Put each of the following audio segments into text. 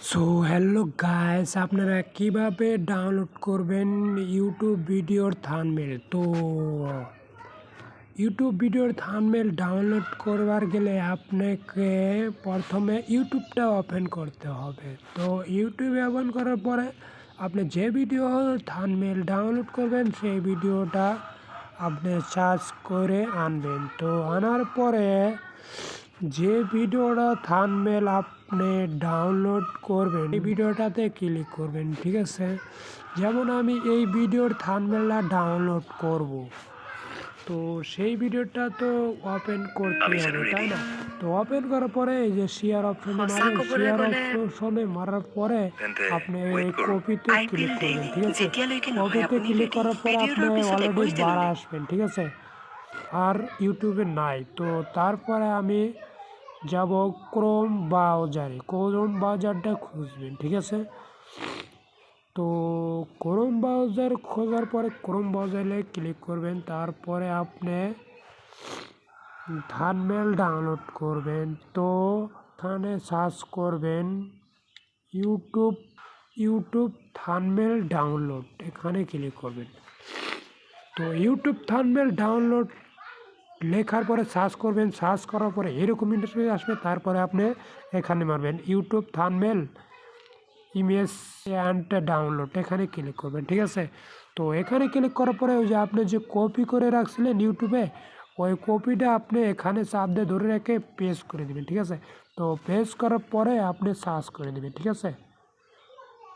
So hello guys, আপনারা কিভাবে download করবেন ইউটিউব ভিডিওর থাম্বনেল। তো ইউটিউব ভিডিওর থাম্বনেল ডাউনলোড করবার গেলে আপনাকে প্রথমে ইউটিউবটা ওপেন করতে হবে। তো ইউটিউব ওপেন করার পরে আপনি যে ভিডিও থাম্বনেল ডাউনলোড করবেন সেই ভিডিওটা আপনি সার্চ করে আনবেন। তো আনার পরে যে ভিডিওটা থাম্বনেল আপনি ডাউনলোড করবেন এই ভিডিওটাতে ক্লিক করবেন, ঠিক আছে। যেমন আমি এই ভিডিওর থাম্বনেলটা ডাউনলোড করব, তো সেই ভিডিওটা তো ওপেন করতে হবে, তাই না? তো ওপেন করার পরে এই যে শেয়ার অপশনে মারবেন, শেয়ার অপশনে মারার পরে আপনি এই কপিতে ক্লিক করবেন, ঠিক আছে। কপিতে ক্লিক করার পরে আপনি অলরেডি বাড়া আসবেন, ঠিক আছে। আর ইউটিউবে নাই, তো তারপরে আমি যাব ক্রোম ব্রাউজারটা খুঁজবেন, ঠিক আছে। তো ক্রোম ব্রাউজার খোঁজার পরে ক্রোম ব্রাউজারে ক্লিক করবেন, তারপরে আপনি থাম্বনেল ডাউনলোড করবেন। তো এখানে সার্চ করবেন ইউটিউব থাম্বনেল ডাউনলোড, এখানে ক্লিক করবেন। তো ইউটিউব থাম্বনেল ডাউনলোড লেখার পরে সার্চ করবেন, সার্চ করার পরে এরকম ইন্টারফেস আসবে। তারপরে আপনি এখানে মারবেন YouTube thumbnail image and download, এখানে ক্লিক করবেন, ঠিক আছে। তো এখানে ক্লিক করার পরে ওই যে আপনি যে কপি করে রাখছিলেন ইউটিউবে, ওই কপিটা আপনি এখানে চাপ দিয়ে ধরে রেখে পেস্ট করে দেবেন, ঠিক আছে। তো পেস্ট করার পরে আপনি সার্চ করে দেবেন, ঠিক আছে।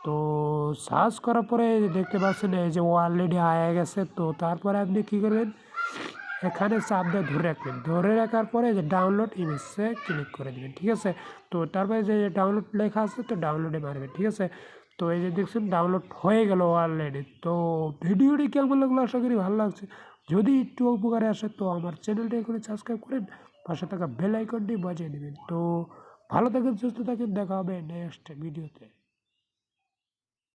তো সার্চ করার পরে দেখতে পাচ্ছেন এই যে অলরেডি আয়া গেছে। তো তারপরে আপনি কী করবেন, এখানে চাপ দিয়ে ধরে রাখবেন, ধরে রাখার পরে যে ডাউনলোড ইমেজে ক্লিক করে দেবেন, ঠিক আছে। তো তারপরে যে ডাউনলোড লেখা আছে তো ডাউনলোডে মারবেন, ঠিক আছে। তো এই যে দেখছেন ডাউনলোড হয়ে গেল অলরেডি। তো ভিডিওটি কেমন লাগলো, আশা করি ভালো লাগছে। যদি একটু উপকারে আসে তো আমার চ্যানেলটা এখানে সাবস্ক্রাইব করেন, পাশে থাকা বেল আইকনটি বাজিয়ে নেবেন। তো ভালো থাকেন, সুস্থ থাকেন, দেখা হবে নেক্সট ভিডিওতে।